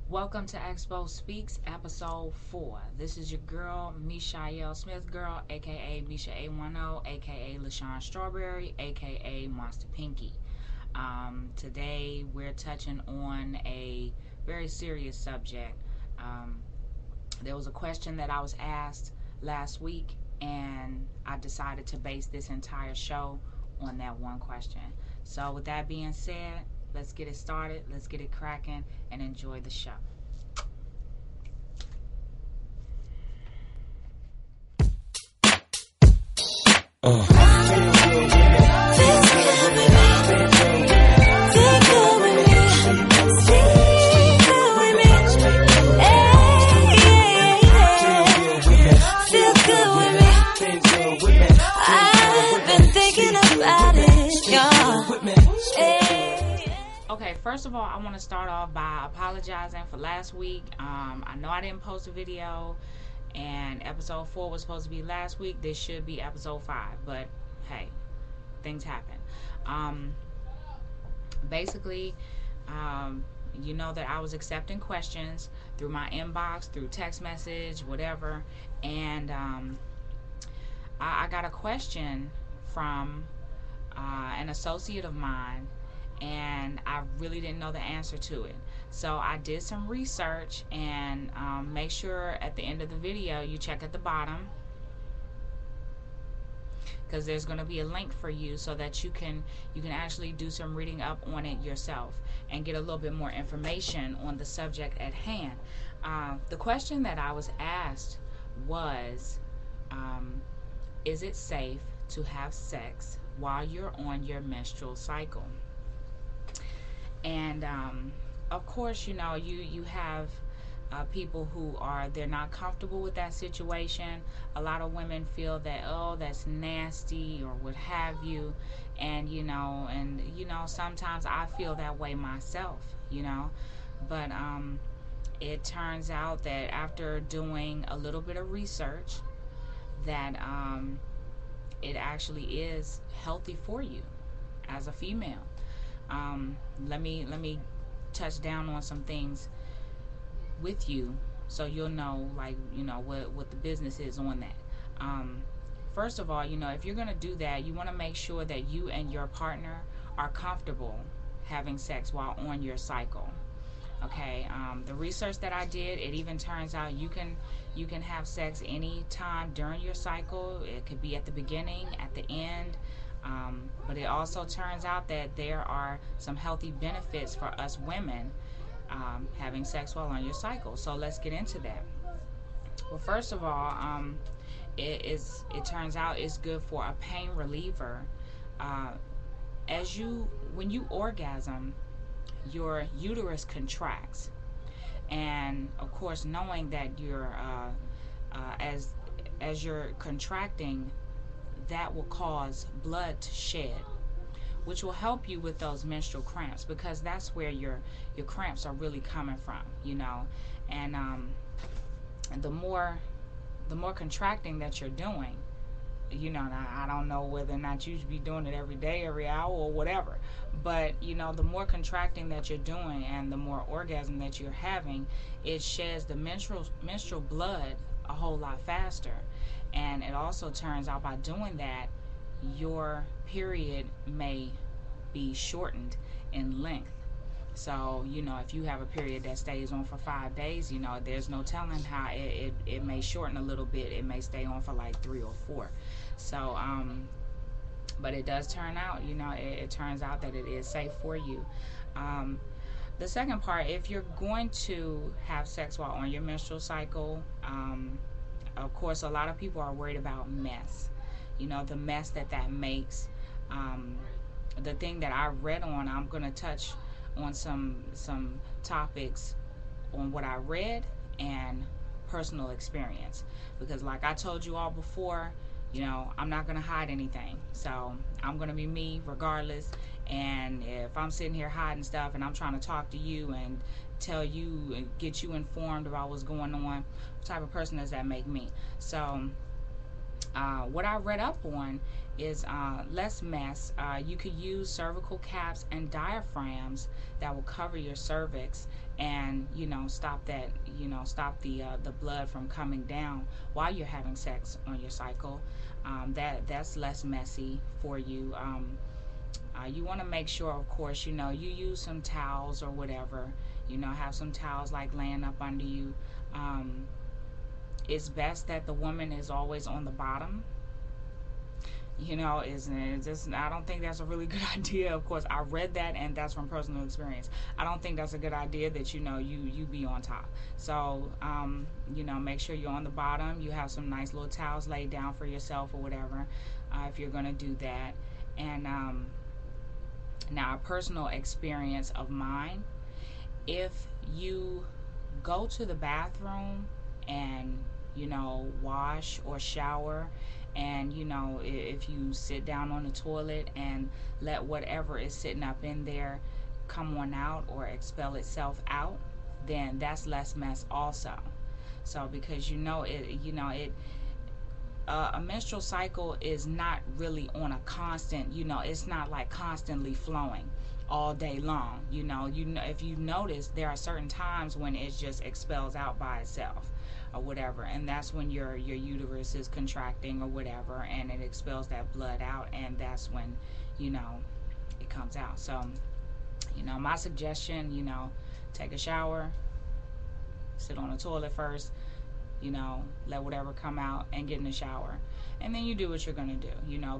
Welcome to Expo Speaks, episode 4. This is your girl, MeSha810 girl, aka MeSha810, aka LaShawn Strawberry, aka Monster Pinky. Today we're touching on a very serious subject. There was a question that I was asked last week, and I decided to base this entire show on that one question. So, with that being said, let's get it started, let's get it cracking, and enjoy the show. Okay, first of all, I want to start off by apologizing for last week. I know I didn't post a video, and episode 4 was supposed to be last week. This should be episode 5, but hey, things happen. Basically, you know that I was accepting questions through my inbox, through text message, whatever, and I got a question from an associate of mine, and I really didn't know the answer to it. So I did some research, and make sure at the end of the video you check at the bottom, because there's going to be a link for you so that you can actually do some reading up on it yourself and get a little bit more information on the subject at hand. The question that I was asked was, is it safe to have sex while you're on your menstrual cycle? And of course, you know, you have people who they're not comfortable with that situation. A lot of women feel that, oh, that's nasty or what have you, and you know, sometimes I feel that way myself, you know. But it turns out that after doing a little bit of research, that it actually is healthy for you as a female. Let me touch down on some things with you so you'll know, like, you know, what the business is on that. First of all, you know, if you're going to do that, you want to make sure that you and your partner are comfortable having sex while on your cycle. Okay, the research that I did, it even turns out you can have sex any time during your cycle. It could be at the beginning, at the end. But it also turns out that there are some healthy benefits for us women having sex while on your cycle. So let's get into that. Well, first of all, it turns out it's good for a pain reliever. When you orgasm, your uterus contracts, and of course, knowing that you're as you're contracting, that will cause blood to shed, which will help you with those menstrual cramps, because that's where your cramps are really coming from, you know. And the more contracting that you're doing, you know, I don't know whether or not you should be doing it every day, every hour, or whatever, but you know, the more contracting that you're doing and the more orgasm that you're having, it sheds the menstrual blood a whole lot faster. And it also turns out by doing that, your period may be shortened in length. So, you know, if you have a period that stays on for 5 days, you know, there's no telling how it may shorten a little bit. It may stay on for like 3 or 4. So, but it does turn out, you know, it turns out that it is safe for you. The second part, if you're going to have sex while on your menstrual cycle, of course, a lot of people are worried about mess. You know, the mess that makes. The thing that I read on, I'm going to touch on some topics on what I read and personal experience. Because like I told you all before, you know, I'm not going to hide anything. So I'm going to be me regardless. And if I'm sitting here hiding stuff and I'm trying to talk to you and tell you and get you informed about what's going on, what type of person does that make me? So what I read up on is less mess. You could use cervical caps and diaphragms that will cover your cervix and stop that, stop the blood from coming down while you're having sex on your cycle. That's less messy for you. You want to make sure, of course, you use some towels or whatever. Have some towels like laying up under you. It's best that the woman is always on the bottom. Is just, I don't think that's a really good idea. Of course, I read that, and that's from personal experience. I don't think that's a good idea that you be on top. So make sure you're on the bottom. You have some nice little towels laid down for yourself or whatever, if you're gonna do that. And now, a personal experience of mine: if you go to the bathroom and wash or shower, and if you sit down on the toilet and let whatever is sitting up in there come on out or expel itself out, then that's less mess also. So because a menstrual cycle is not really on a constant, it's not like constantly flowing all day long. If you notice, there are certain times when it just expels out by itself or whatever, and that's when your uterus is contracting or whatever, and it expels that blood out, and that's when it comes out. So my suggestion, take a shower, sit on the toilet first, let whatever come out, and get in the shower, and then you do what you're gonna do,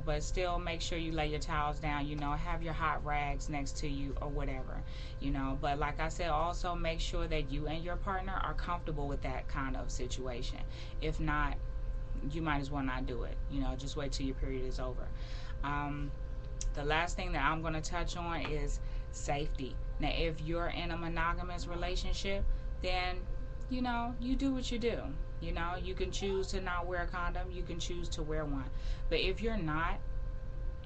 but still make sure you lay your towels down, have your hot rags next to you or whatever, but like I said, also make sure that you and your partner are comfortable with that kind of situation. If not, you might as well not do it. Just wait till your period is over. The last thing that I'm going to touch on is safety. Now, if you're in a monogamous relationship, then you do what you do. You can choose to not wear a condom, you can choose to wear one. But if you're not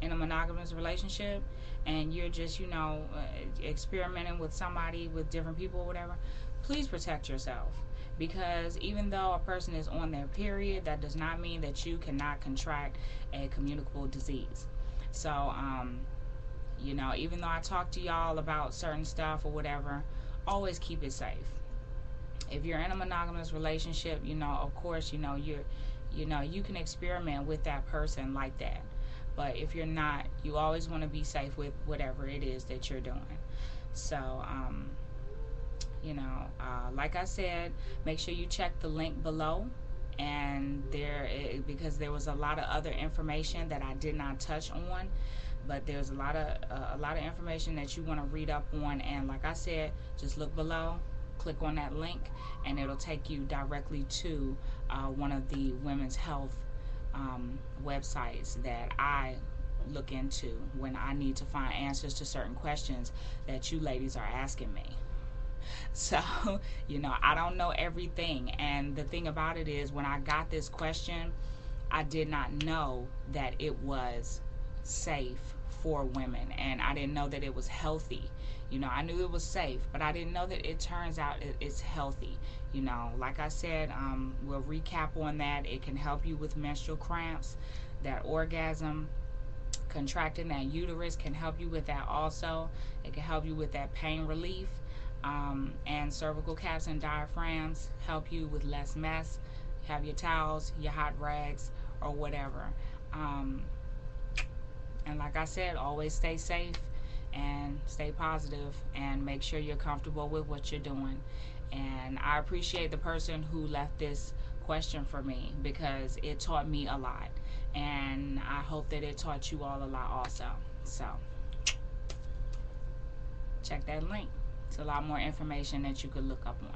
in a monogamous relationship and you're just experimenting with somebody, with different people or whatever, please protect yourself, because even though a person is on their period, that does not mean that you cannot contract a communicable disease. So even though I talk to y'all about certain stuff or whatever, always keep it safe. If you're in a monogamous relationship, of course, you can experiment with that person like that. But if you're not, you always want to be safe with whatever it is that you're doing. So, like I said, make sure you check the link below. And because there was a lot of other information that I did not touch on, but there's a lot of information that you want to read up on. And like I said, just look below, click on that link, and it'll take you directly to one of the women's health websites that I look into when I need to find answers to certain questions that you ladies are asking me. So, I don't know everything, and the thing about it is, when I got this question, I did not know that it was safe for women, and I didn't know that it was healthy. I knew it was safe, but I didn't know that it turns out it's healthy. Like I said, we'll recap on that. It can help you with menstrual cramps, that orgasm, contracting that uterus can help you with that also. It can help you with that pain relief, and cervical caps and diaphragms help you with less mess. Have your towels, your hot rags, or whatever. And like I said, always stay safe and stay positive, and make sure you're comfortable with what you're doing. And I appreciate the person who left this question for me, because it taught me a lot, and I hope that it taught you all a lot also. So check that link. It's a lot more information that you could look up on.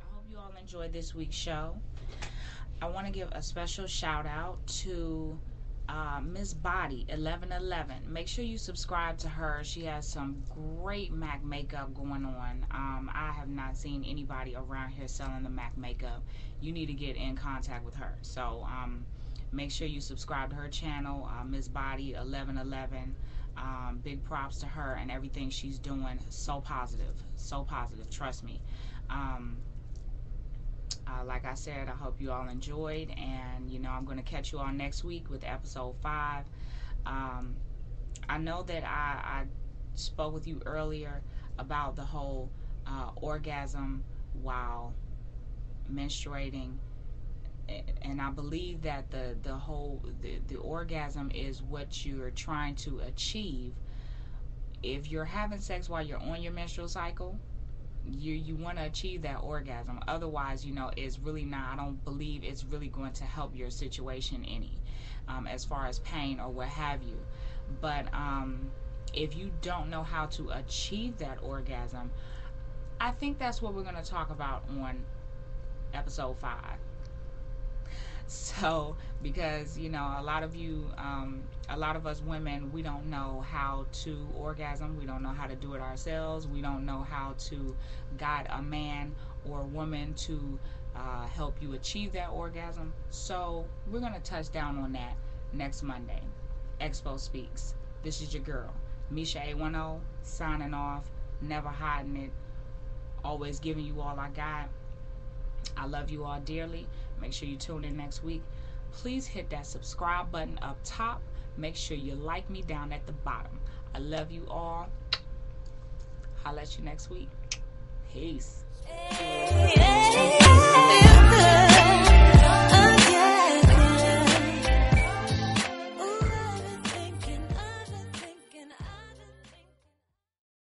I hope you all enjoyed this week's show. I want to give a special shout out to Miss Body 1111. Make sure you subscribe to her. She has some great MAC makeup going on. I have not seen anybody around here selling the MAC makeup. You need to get in contact with her. So make sure you subscribe to her channel, Miss Body 1111. Big props to her and everything she's doing. So positive, trust me. Like I said, I hope you all enjoyed, and I'm going to catch you all next week with episode 5. I know that I spoke with you earlier about the whole orgasm while menstruating, and I believe that the orgasm is what you're trying to achieve. If you're having sex while you're on your menstrual cycle, you want to achieve that orgasm. Otherwise, it's really not, I don't believe it's really going to help your situation any, as far as pain or what have you. But if you don't know how to achieve that orgasm, I think that's what we're going to talk about on episode 5. So, because a lot of us women, we don't know how to orgasm. We don't know how to do it ourselves. We don't know how to guide a man or a woman to help you achieve that orgasm. So we're going to touch down on that next Monday. Expo Speaks. This is your girl, MeSha810, signing off, never hiding it, always giving you all I got. I love you all dearly. Make sure you tune in next week. Please hit that subscribe button up top. Make sure you like me down at the bottom. I love you all. Holla at you next week. Peace.